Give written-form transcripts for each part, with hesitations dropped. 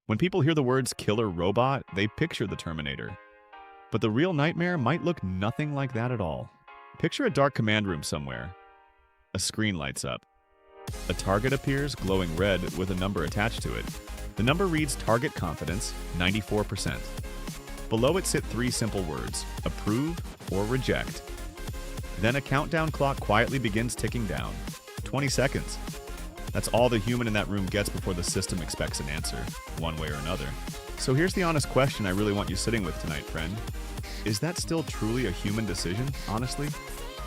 When people hear the words killer robot, they picture the Terminator. But the real nightmare might look nothing like that at all. Picture a dark command room somewhere. A screen lights up. A target appears, glowing red, with a number attached to it. The number reads target confidence, 94%. Below it sit three simple words, approve or reject. Then a countdown clock quietly begins ticking down. 20 seconds. That's all the human in that room gets before the system expects an answer, one way or another. So here's the honest question I really want you sitting with tonight, friend. Is that still truly a human decision, honestly?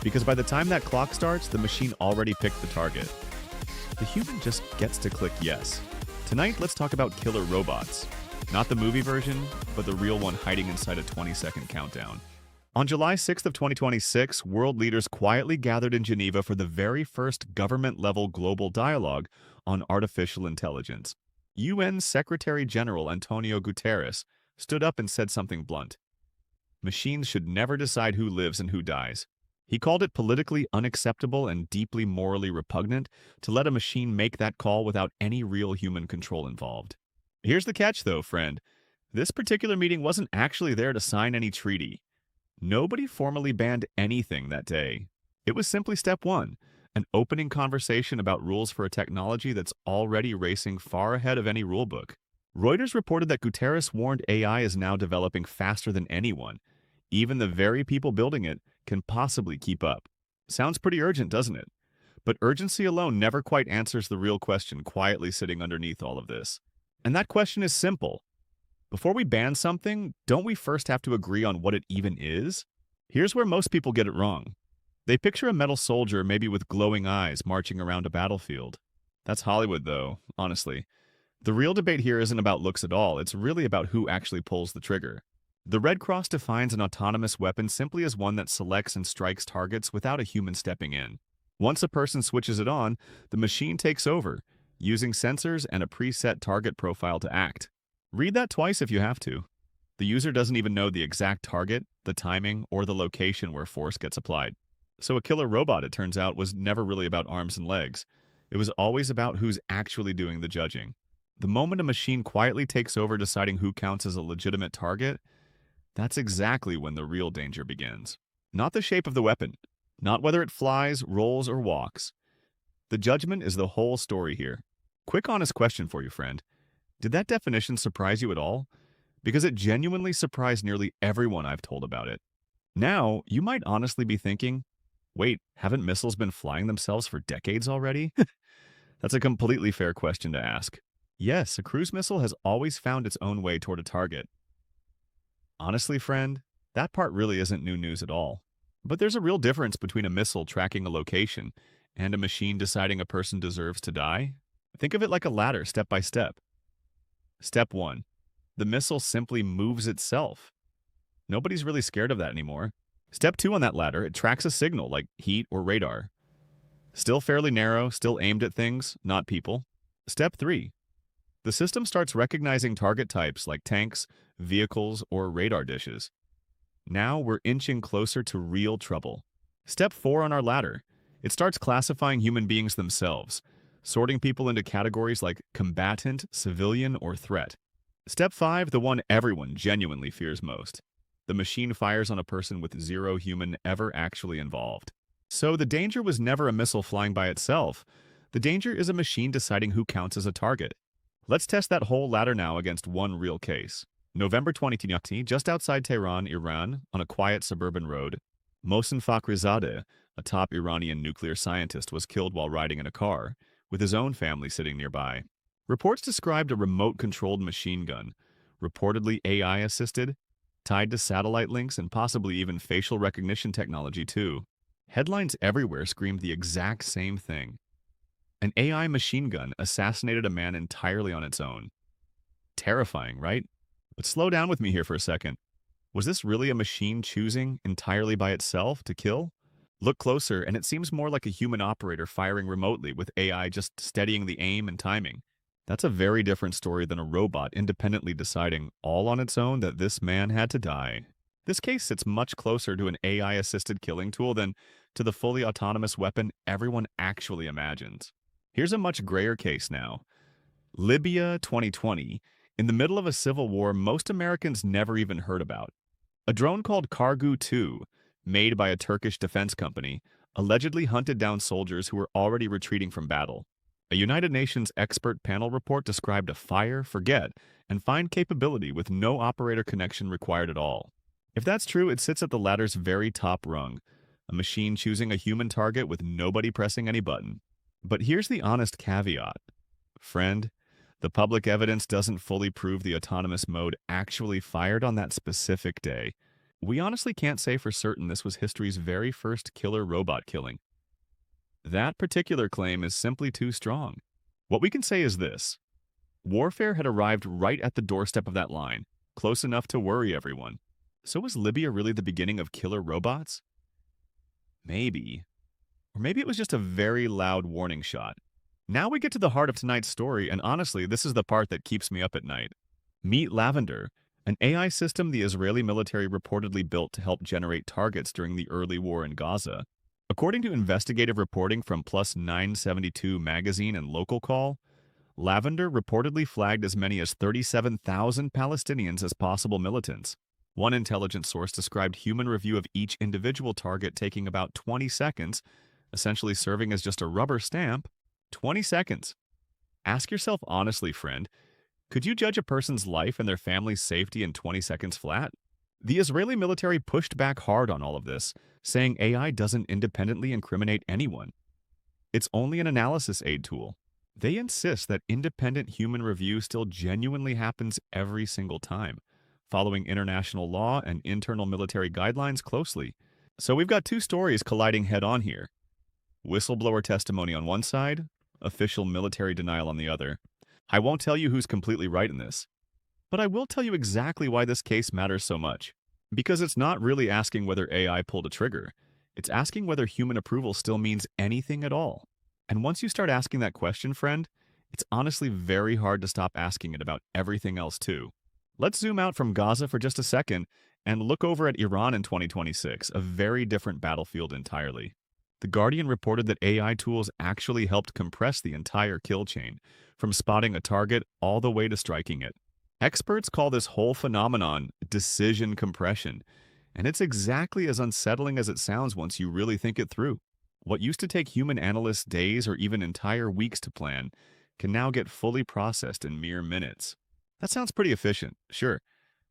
Because by the time that clock starts, the machine already picked the target. The human just gets to click yes. Tonight, let's talk about killer robots. Not the movie version, but the real one hiding inside a 20-second countdown. On July 6th of 2026, world leaders quietly gathered in Geneva for the very first government-level global dialogue on artificial intelligence. UN Secretary General Antonio Guterres stood up and said something blunt. Machines should never decide who lives and who dies. He called it politically unacceptable and deeply morally repugnant to let a machine make that call without any real human control involved. Here's the catch, though, friend. This particular meeting wasn't actually there to sign any treaty. Nobody formally banned anything that day. It was simply step one, an opening conversation about rules for a technology that's already racing far ahead of any rulebook. Reuters reported that Guterres warned AI is now developing faster than anyone. Even the very people building it can possibly keep up. Sounds pretty urgent, doesn't it? But urgency alone never quite answers the real question quietly sitting underneath all of this. And that question is simple. Before we ban something, don't we first have to agree on what it even is? Here's where most people get it wrong. They picture a metal soldier, maybe with glowing eyes, marching around a battlefield. That's Hollywood, though, honestly. The real debate here isn't about looks at all, it's really about who actually pulls the trigger. The Red Cross defines an autonomous weapon simply as one that selects and strikes targets without a human stepping in. Once a person switches it on, the machine takes over, using sensors and a preset target profile to act. Read that twice if you have to. The user doesn't even know the exact target, the timing, or the location where force gets applied. So a killer robot, it turns out, was never really about arms and legs. It was always about who's actually doing the judging. The moment a machine quietly takes over deciding who counts as a legitimate target, that's exactly when the real danger begins. Not the shape of the weapon, not whether it flies, rolls, or walks. The judgment is the whole story here. Quick honest question for you, friend. Did that definition surprise you at all? Because it genuinely surprised nearly everyone I've told about it. Now, you might honestly be thinking, wait, haven't missiles been flying themselves for decades already? That's a completely fair question to ask. Yes, a cruise missile has always found its own way toward a target. Honestly, friend, that part really isn't new news at all. But there's a real difference between a missile tracking a location and a machine deciding a person deserves to die. Think of it like a ladder, step by step. Step 1. The missile simply moves itself. Nobody's really scared of that anymore. Step 2 on that ladder, it tracks a signal like heat or radar. Still fairly narrow, still aimed at things, not people. Step 3. The system starts recognizing target types like tanks, vehicles, or radar dishes. Now we're inching closer to real trouble. Step 4 on our ladder. It starts classifying human beings themselves, sorting people into categories like combatant, civilian, or threat. Step 5, the one everyone genuinely fears most. The machine fires on a person with zero human ever actually involved. So the danger was never a missile flying by itself. The danger is a machine deciding who counts as a target. Let's test that whole ladder now against one real case. November 2020, just outside Tehran, Iran, on a quiet suburban road, Mohsen Fakhrizadeh, a top Iranian nuclear scientist, was killed while riding in a car, with his own family sitting nearby. Reports described a remote-controlled machine gun, reportedly AI-assisted, tied to satellite links and possibly even facial recognition technology too. Headlines everywhere screamed the exact same thing. An AI machine gun assassinated a man entirely on its own. Terrifying, right? But slow down with me here for a second. Was this really a machine choosing entirely by itself to kill? Look closer, and it seems more like a human operator firing remotely with AI just steadying the aim and timing. That's a very different story than a robot independently deciding, all on its own, that this man had to die. This case sits much closer to an AI-assisted killing tool than to the fully autonomous weapon everyone actually imagines. Here's a much grayer case now. Libya 2020. in the middle of a civil war most Americans never even heard about. A drone called Kargu 2, made by a Turkish defense company, allegedly hunted down soldiers who were already retreating from battle. A United Nations expert panel report described a fire, forget, and find capability with no operator connection required at all. If that's true, it sits at the ladder's very top rung, a machine choosing a human target with nobody pressing any button. But here's the honest caveat. Friend, the public evidence doesn't fully prove the autonomous mode actually fired on that specific day. We honestly can't say for certain this was history's very first killer robot killing. That particular claim is simply too strong. What we can say is this. Warfare had arrived right at the doorstep of that line, close enough to worry everyone. So was Libya really the beginning of killer robots? Maybe. Or maybe it was just a very loud warning shot. Now we get to the heart of tonight's story, and honestly, this is the part that keeps me up at night. Meet Lavender, an AI system the Israeli military reportedly built to help generate targets during the early war in Gaza. According to investigative reporting from Plus 972 magazine and Local Call, Lavender reportedly flagged as many as 37,000 Palestinians as possible militants. One intelligence source described human review of each individual target taking about 20 seconds, essentially serving as just a rubber stamp. 20 seconds. Ask yourself honestly, friend, could you judge a person's life and their family's safety in 20 seconds flat? The Israeli military pushed back hard on all of this, saying AI doesn't independently incriminate anyone. It's only an analysis aid tool. They insist that independent human review still genuinely happens every single time, following international law and internal military guidelines closely. So we've got two stories colliding head-on here. Whistleblower testimony on one side, official military denial on the other. I won't tell you who's completely right in this, but I will tell you exactly why this case matters so much. Because it's not really asking whether AI pulled a trigger. It's asking whether human approval still means anything at all. And once you start asking that question, friend, it's honestly very hard to stop asking it about everything else too. Let's zoom out from Gaza for just a second and look over at Iran in 2026, a very different battlefield entirely. The Guardian reported that AI tools actually helped compress the entire kill chain, from spotting a target all the way to striking it. Experts call this whole phenomenon decision compression, and it's exactly as unsettling as it sounds once you really think it through. What used to take human analysts days or even entire weeks to plan can now get fully processed in mere minutes. That sounds pretty efficient, sure,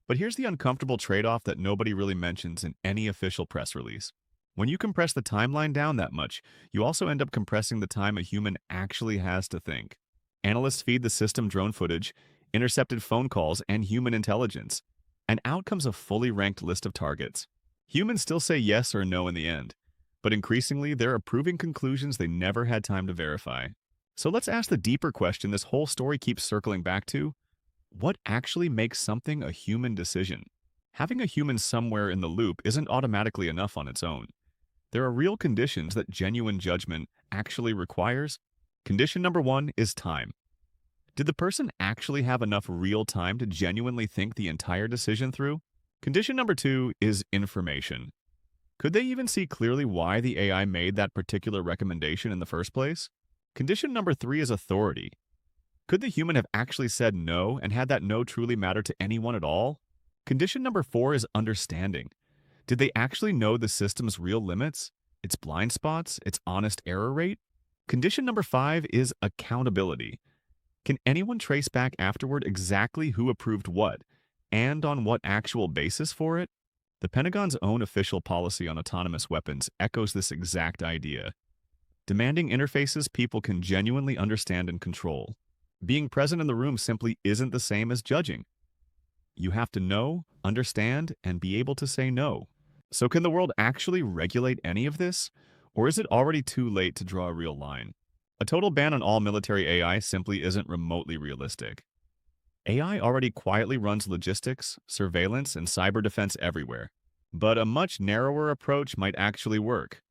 but here's the uncomfortable trade-off that nobody really mentions in any official press release. When you compress the timeline down that much, you also end up compressing the time a human actually has to think. Analysts feed the system drone footage, intercepted phone calls, and human intelligence, and out comes a fully ranked list of targets. Humans still say yes or no in the end, but increasingly they're approving conclusions they never had time to verify. So let's ask the deeper question this whole story keeps circling back to. What actually makes something a human decision? Having a human somewhere in the loop isn't automatically enough on its own. There are real conditions that genuine judgment actually requires. Condition number one is time. Did the person actually have enough real time to genuinely think the entire decision through? Condition number two is information. Could they even see clearly why the AI made that particular recommendation in the first place? Condition number three is authority. Could the human have actually said no and had that no truly matter to anyone at all? Condition number four is understanding. Did they actually know the system's real limits, its blind spots, its honest error rate? Condition number five is accountability. Can anyone trace back afterward exactly who approved what, and on what actual basis for it? The Pentagon's own official policy on autonomous weapons echoes this exact idea. Demanding interfaces people can genuinely understand and control. Being present in the room simply isn't the same as judging. You have to know, understand, and be able to say no. So can the world actually regulate any of this? Or is it already too late to draw a real line? A total ban on all military AI simply isn't remotely realistic. AI already quietly runs logistics, surveillance, and cyber defense everywhere. But a much narrower approach might actually work.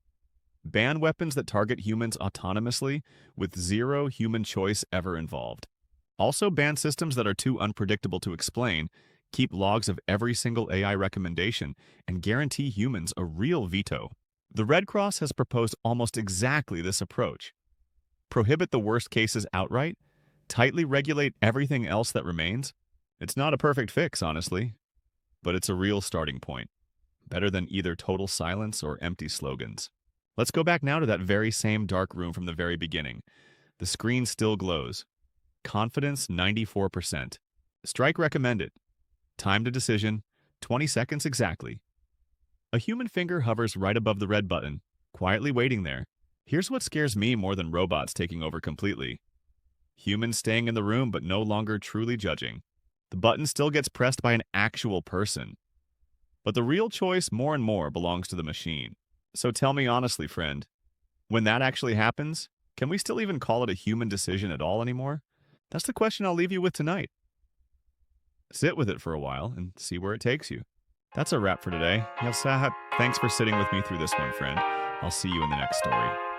Ban weapons that target humans autonomously with zero human choice ever involved. Also ban systems that are too unpredictable to explain, keep logs of every single AI recommendation, and guarantee humans a real veto. The Red Cross has proposed almost exactly this approach. Prohibit the worst cases outright, tightly regulate everything else that remains, It's not a perfect fix, honestly, but it's a real starting point. Better than either total silence or empty slogans. Let's go back now to that very same dark room from the very beginning. The screen still glows. Confidence 94%. Strike recommended. Time to decision 20 seconds exactly. A human finger hovers right above the red button, quietly waiting there. Here's what scares me more than robots taking over completely. Humans staying in the room but no longer truly judging. The button still gets pressed by an actual person. But the real choice more and more belongs to the machine. So tell me honestly, friend, when that actually happens, can we still even call it a human decision at all anymore? That's the question I'll leave you with tonight. Sit with it for a while and see where it takes you. That's a wrap for today. Thanks for sitting with me through this one, friend. I'll see you in the next story.